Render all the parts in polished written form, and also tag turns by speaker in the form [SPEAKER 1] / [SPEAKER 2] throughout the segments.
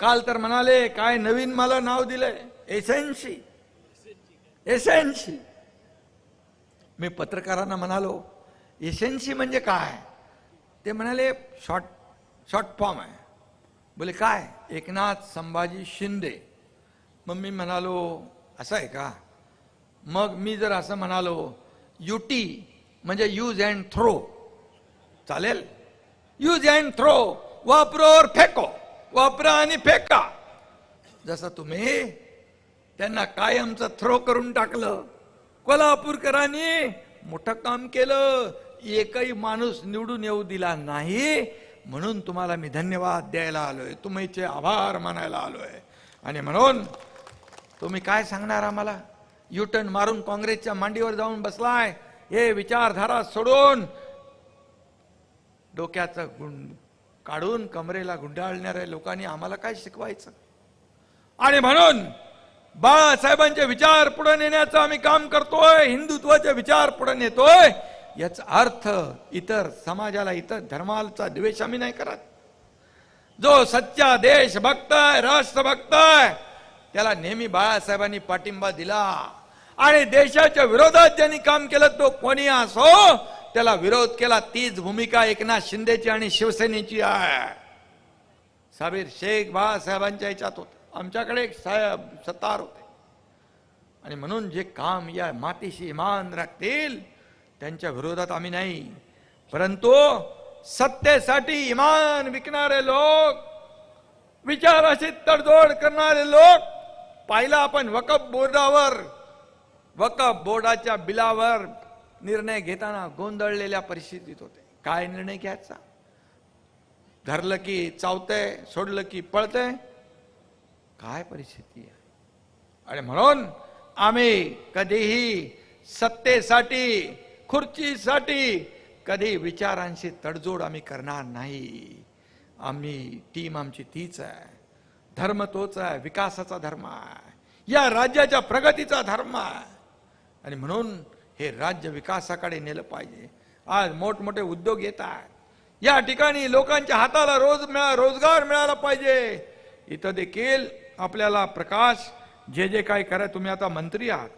[SPEAKER 1] काल तर म्हणाले काय नवीन मला नाव दिलंय एसएनसी. एसएनसी मी पत्रकारांना म्हणालो एसएनसी म्हणजे काय? ते म्हणाले शॉर्ट फॉर्म आहे. बोले काय? एकनाथ संभाजी शिंदे. मग मी म्हणालो असं आहे का? मग मी जर असं म्हणालो युटी म्हणजे यूज अँड थ्रो चालेल? यूज अँड थ्रो, वापरो और फेको, वापरा आणि फेका. जसं तुम्ही त्यांना कायमचं थ्रो करून टाकलं. कोल्हापूरकरांनी मोठं काम केलं, एकही माणूस निवडून येऊ दिला नाही, म्हणून तुम्हाला मी धन्यवाद द्यायला आलोय, तुमचे आभार मानायला आलोय. आणि म्हणून तुम्ही काय सांगणार आम्हाला? युटर्न मारून काँग्रेसच्या मांडीवर जाऊन बसलाय. हे विचारधारा सोडून डोक्याचं काढून कमरेला गुंडाळणाऱ्या लोकांनी आम्हाला काय शिकवायचं? आणि म्हणून बाळासाहेबांचे विचार पुढे नेण्याचं आम्ही काम करतोय, हिंदुत्वाचे विचार पुढे नेतोय. याचा अर्थ इतर समाजाला, इतर धर्माचा द्वेष आम्ही नाही करत. जो सच्चा देशभक्त आहे, राष्ट्रभक्त आहे, त्याला नेहमी बाळासाहेबांनी पाठिंबा दिला. आणि देशाच्या विरोधात ज्यांनी काम केलं तो कोणी असो त्याला विरोध केला. तीच भूमिका एकनाथ शिंदेची आणि शिवसेनेची आहे. साबीर शेख बाळासाहेबांच्या याच्यात होते, आमच्याकडे एक साहेब सत्तार होते. आणि म्हणून जे काम या मातीशी इमान राखतील त्यांच्या विरोधात आम्ही नाही, परंतु सत्तेसाठी इमान विकणारे लोक, विचाराशी तडजोड करणारे लोक, पाहिलं आपण वकफ बोर्डाच्या बिलावर निर्णय घेताना गोंधळलेल्या परिस्थितीत होते. काय निर्णय घ्यायचा? धरलं की चावतंय, सोडलं की पळतंय, काय परिस्थिती आहे. आणि म्हणून आम्ही कधीही सत्तेसाठी, खुर्चीसाठी कधी विचारांशी तडजोड आम्ही करणार नाही. टीम आमची तीच आहे, धर्म तोच आहे, विकासाचा धर्म आहे, या राज्याच्या प्रगतीचा धर्म आहे. आणि म्हणून हे राज्य विकासाकडे नेलं पाहिजे. आज मोठमोठे उद्योग येत आहेत, या ठिकाणी लोकांच्या हाताला रोजगार मिळाला पाहिजे. इथं देखील आपल्याला प्रकाश जे काय करा, तुम्ही आता मंत्री आहात,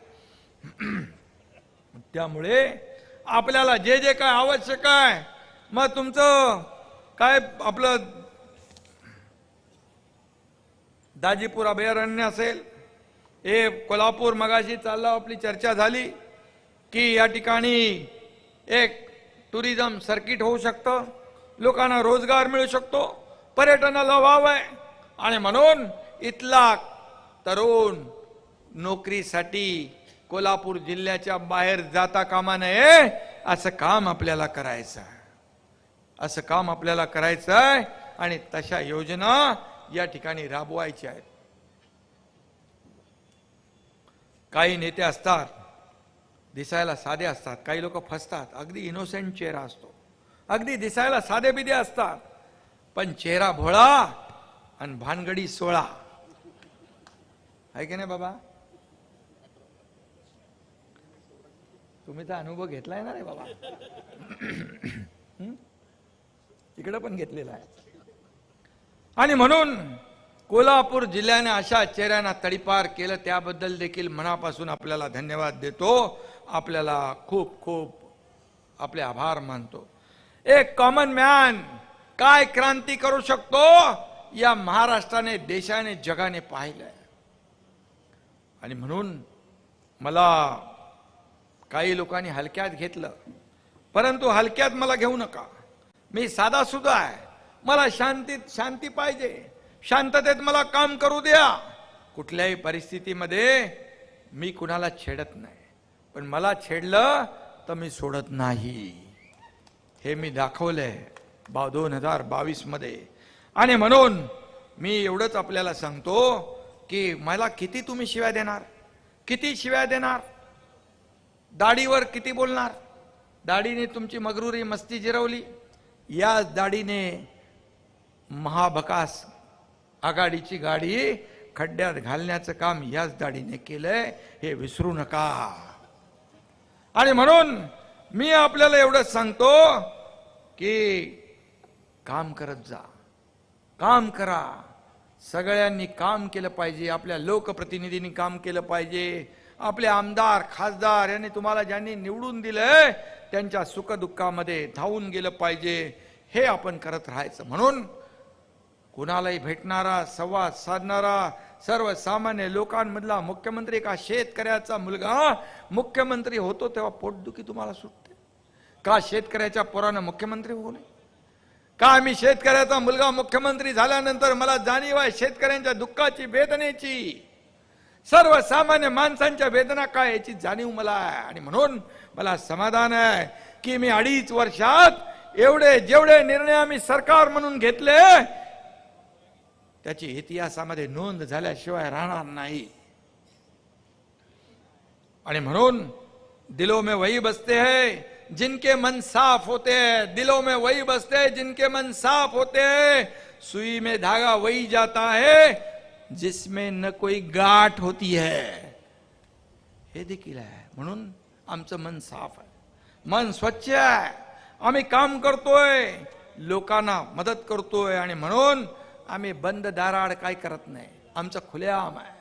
[SPEAKER 1] त्यामुळे आपल्याला जे काय आवश्यक आहे, मग तुमचं काय आपलं दाजीपूर अभयारण्य असेल, हे कोल्हापूर मगाशी चालला आपली चर्चा झाली की या ठिकाणी एक टुरिझम सर्किट होऊ शकतं, लोकांना रोजगार मिळू शकतो, पर्यटनाला वाव आहे. आणि म्हणून इथला तरुण नोकरीसाठी कोल्हापूर जिल्ह्याच्या बाहेर जाता कामा नये. असं काम आपल्याला करायचं आहे, असं काम आपल्याला करायचं आहे. आणि तशा योजना या ठिकाणी राबवायच्या आहेत. काही नेते असतात दिसायला साधे असतात, काही लोक फसतात. अगदी इनोसेंट चेहरा असतो, अगदी दिसायला साधे बिदे असतात, पण चेहरा भोळा आणि भानगडी 16 आहे की नाही बाबा? तुम्ही तर अनुभव घेतलाय ना रे बाबा, इकडे पण घेतलेला आहे. आणि म्हणून कोल्हापूर जिल्ह्याने अशा चेहऱ्यांना तडीपार केलं, त्याबद्दल देखील मनापासून आपल्याला धन्यवाद देतो, आपल्याला खूप खूप आपले आभार मानतो. एक कॉमन मॅन काय क्रांती करू शकतो या महाराष्ट्राने, देशाने, जगाने पाहिलंय. आणि म्हणून मला काही लोकांनी हलक्यात घेतलं, परंतु हलक्यात मला घेऊ नका. मी साधा सुद्धा आहे, मला शांती पाहिजे, शांततेत मला काम करू द्या. कुठल्याही परिस्थितीमध्ये मी कुणाला छेडत नाही, पण मला छेडलं तर मी सोडत नाही, हे मी दाखवलंय 2022 मध्ये. आणि म्हणून मी एवढंच आपल्याला सांगतो की मला किती तुम्ही शिव्या देणार, किती शिव्या देणार, दाढीवर किती बोलणार. दाढीने तुमची मगरुरी मस्ती जिरवली, याच दाढीने महाभकास आघाडीची गाडी खड्ड्यात घालण्याचं काम याच दाढीने केलंय, हे विसरू नका. आणि म्हणून मी आपल्याला एवढंच सांगतो की काम करत जा, काम करा, सगळ्यांनी काम केलं पाहिजे, आपल्या लोकप्रतिनिधींनी काम केलं पाहिजे, आपले आमदार खासदार यांनी तुम्हाला ज्यांनी निवडून दिलंय त्यांच्या सुखदुःखामध्ये धावून गेलं पाहिजे, हे आपण करत राहायचं. म्हणून कुणालाही भेटणारा, संवाद साधणारा, सर्वसामान्य लोकांमधला मुख्यमंत्री, का शेतकऱ्याचा मुलगा मुख्यमंत्री होतो तेव्हा पोटदुखी तुम्हाला सुटते का? शेतकऱ्याच्या पोरानं मुख्यमंत्री होऊ नये का? मी शेतकऱ्याचा मुलगा मुख्यमंत्री झाल्यानंतर मला जाणीव आहे शेतकऱ्यांच्या दुःखाची, वेदनेची, सर्वसामान्य माणसांच्या वेदना काय याची जाणीव मला आहे. आणि म्हणून मला समाधान आहे की मी 2.5 वर्षात जेवढे निर्णय आम्ही सरकार म्हणून घेतले त्याची इतिहासामध्ये नोंद झाल्याशिवाय राहणार नाही. आणि म्हणून दिलों में वही बसते हैं जिनके मन साफ होते हैं, दिलों में वही बसते हैं जिनके मन साफ होते हैं, सुई में धागा वही जाता है जिसमें न कोई गाठ होती है. हे देखील आहे. म्हणून आमचं मन साफ आहे, मन स्वच्छ आहे, आम्ही काम करतोय, लोकांना मदत करतोय. आणि म्हणून आम्ही बंद दाराआड काय करत नाही, आमचं खुलेआम आहे.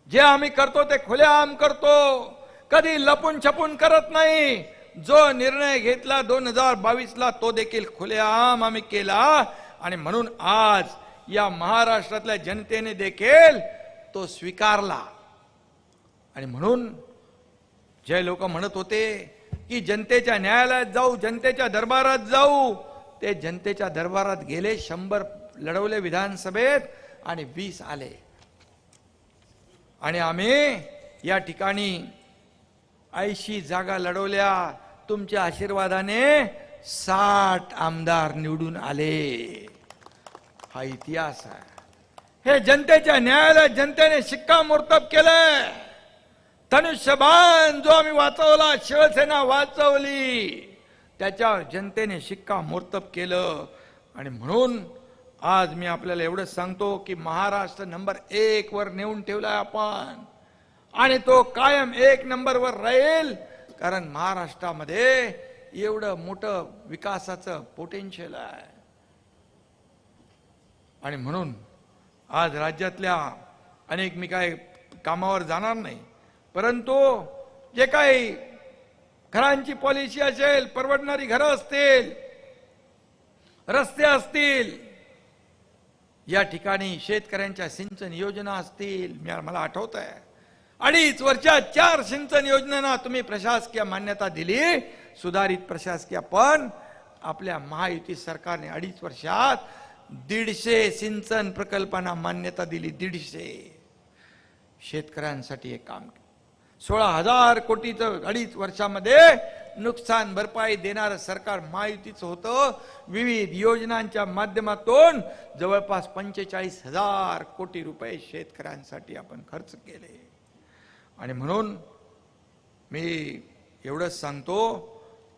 [SPEAKER 1] जे आम्ही करतो ते खुलेआम करतो, कधी लपून छपून करत नाही. जो निर्णय घेतला 2022ला तो देखील खुलेआम आम्ही केला. आणि म्हणून आज या महाराष्ट्रातल्या जनतेने देखील तो स्वीकारला. आणि म्हणून जे लोक म्हणत होते की जनतेच्या न्यायालयात जाऊ, जनतेच्या दरबारात जाऊ, ते जनतेच्या दरबारात गेले. 100 लढवले विधानसभेत आणि 20 आले. आणि आम्ही या ठिकाणी 80 जागा लढवल्या. तुमच्या आशीर्वादाने 60 आमदार निवडून आले. हा इतिहास आहे. हे जनतेच्या न्यायालयात जनतेने शिक्कामोर्तब केलं. धनुष्यबाण जो आम्ही वाचवला, शिवसेना वाचवली, त्याच्यावर जनतेने शिक्कामोर्तब केलं. आणि म्हणून आज मी आपल्याला एवढंच सांगतो की महाराष्ट्र नंबर 1 वर नेऊन ठेवलाय आपण, आणि तो कायम 1 नंबरवर राहील. कारण महाराष्ट्रामध्ये एवढं मोठं विकासाचं पोटेन्शियल आहे. आणि म्हणून आज राज्यातल्या अनेक, मी काय कामावर जाणार नाही, परंतु जे काही घरांची पॉलिसी असेल, परवडणारी घरं असतील, रस्ते असतील, या ठिकाणी शेतकऱ्यांच्या सिंचन योजना असतील, मला आठवत आहे 2.5 वर्षात 4 सिंचन योजनांना तुम्ही प्रशासकीय मान्यता दिली, सुधारित प्रशासकीय. पण आपल्या महायुती सरकारने 2.5 वर्षात 150 सिंचन प्रकल्पांना मान्यता दिली. 150 शेतकऱ्यांसाठी एक काम केलं. 16,000 कोटीचं 2.5 वर्षामध्ये नुकसान भरपाई देणारं सरकार महायुतीचं होतं. विविध योजनांच्या माध्यमातून जवळपास 45,000 कोटी रुपये शेतकऱ्यांसाठी आपण खर्च केले. आणि म्हणून मी एवढंच सांगतो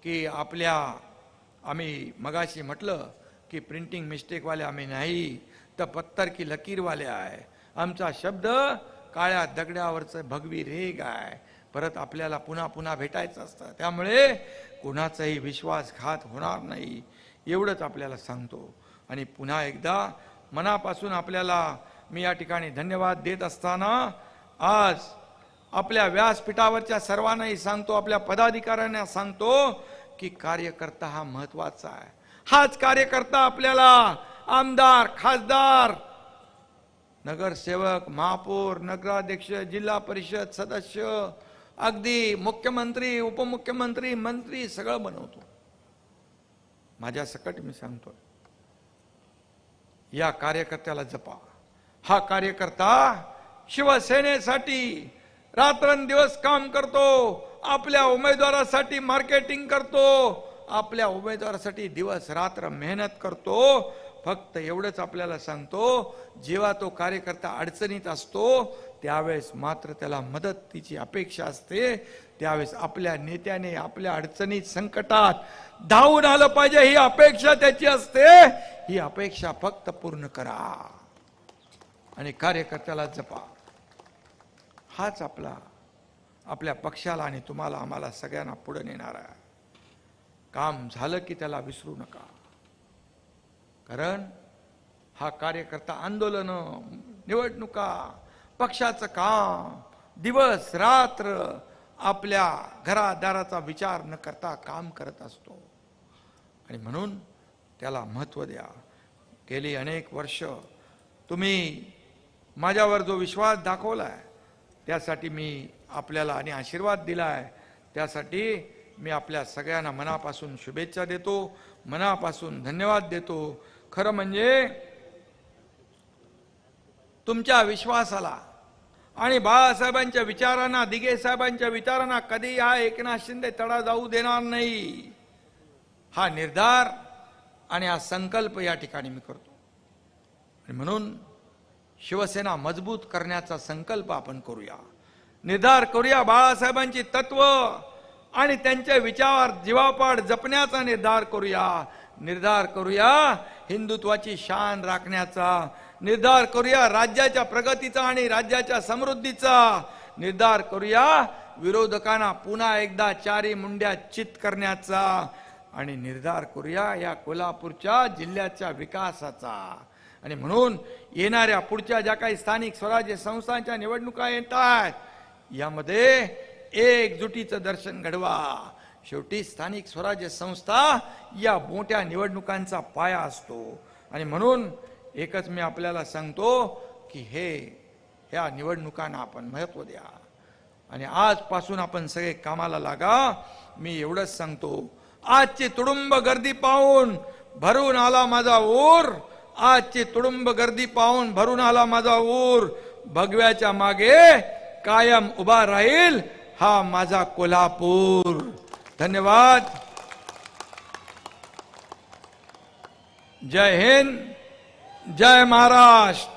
[SPEAKER 1] की आम्ही मगाशी म्हटलं की प्रिंटिंग मिस्टेकवाले आम्ही नाही, तर पत्तर की लकीरवाले आहे. आमचा शब्द काळ्या दगडावरचं भगवी रेग आहे. परत आपल्याला पुन्हा पुन्हा भेटायचं असतं, त्यामुळे कोणाचाही विश्वासघात होणार नाही, एवढंच आपल्याला सांगतो. आणि पुन्हा एकदा मनापासून आपल्याला मी या ठिकाणी धन्यवाद देत असताना आज आपल्या व्यासपीठावरच्या सर्वांनाही सांगतो, आपल्या पदाधिकाऱ्यांना सांगतो की कार्यकर्ता हा महत्वाचा आहे. हाच कार्यकर्ता आपल्याला आमदार, खासदार, नगरसेवक, महापौर, नगराध्यक्ष, जिल्हा परिषद सदस्य, अगदी मुख्यमंत्री, उपमुख्यमंत्री, मंत्री सगळं बनवतो. माझ्या सकट मी सांगतो, या कार्यकर्त्याला जपा. हा कार्यकर्ता शिवसेनेसाठी रात्रंदिवस काम करतो, आपल्या उमेदवारासाठी मार्केटिंग करतो, आपल्या उमेदवारासाठी दिवस रात्र मेहनत करतो. फक्त एवढंच आपल्याला सांगतो, जेव्हा तो कार्यकर्ता अडचणीत असतो त्यावेळेस मात्र त्याला मदतीची अपेक्षा असते. त्यावेळेस आपल्या नेत्याने आपल्या अडचणीत, संकटात धावून आलं पाहिजे, ही अपेक्षा त्याची असते. ही अपेक्षा फक्त पूर्ण करा आणि कार्यकर्त्याला जपा. हाच आपल्या पक्षाला आणि तुम्हाला, आम्हाला सगळ्यांना पुढे नेणारा आहे. काम झालं की त्याला विसरू नका, कारण हा कार्यकर्ता आंदोलन, निवडणुका, पक्षाचं काम, दिवस रात्र आपल्या घरादाराचा विचार न करता काम करत असतो. आणि म्हणून त्याला महत्त्व द्या. गेली अनेक वर्ष तुम्ही माझ्यावर जो विश्वास दाखवलाय त्यासाठी मी आपल्याला आणि आशीर्वाद दिलाय, त्यासाठी मी आपल्या सगळ्यांना मनापासून शुभेच्छा देतो, मनापासून धन्यवाद देतो. खरं म्हणजे तुमच्या विश्वासाला आणि बाळासाहेबांच्या विचारांना, दिघे साहेबांच्या विचारांना कधी हा एकनाथ शिंदे तडा जाऊ देणार नाही. हा निर्धार आणि हा संकल्प या ठिकाणी मी करतो. आणि म्हणून शिवसेना मजबूत करण्याचा संकल्प आपण करूया, निर्धार करूया. बाळासाहेबांची तत्व आणि त्यांचे विचार जीवापाड जपण्याचा निर्धार करूया. निर्धार करूया हिंदुत्वाची शान राखण्याचा, निर्धार करूया राज्याच्या प्रगतीचा आणि राज्याच्या समृद्धीचा, निर्धार करूया विरोधकांना पुन्हा एकदा चारी मुंड्या चित करण्याचा, आणि निर्धार करूया या कोल्हापूरच्या जिल्ह्याच्या विकासाचा. आणि म्हणून येणाऱ्या पुढच्या ज्या काही स्थानिक स्वराज्य संस्थांच्या निवडणुका येत आहेत यामध्ये एकजुटीचं दर्शन घडवा. शेवटी स्थानिक स्वराज्य संस्था या मोठ्या निवडणुकांचा पाया असतो. आणि म्हणून एकच मी आपल्याला सांगतो की ह्या निवडणुकांना आपण महत्त्व द्या आणि आजपासून आपण सगळे कामाला लागा. मी एवढंच सांगतो, आजची तुडुंब गर्दी पाहून भरून आला माझा ऊर, आजची तुडुंब गर्दी पाहून भरून आला माझा ऊर, भगव्याच्या मागे कायम उभा राहील हा माझा कोल्हापूर. धन्यवाद. जय हिंद, जय महाराष्ट्र.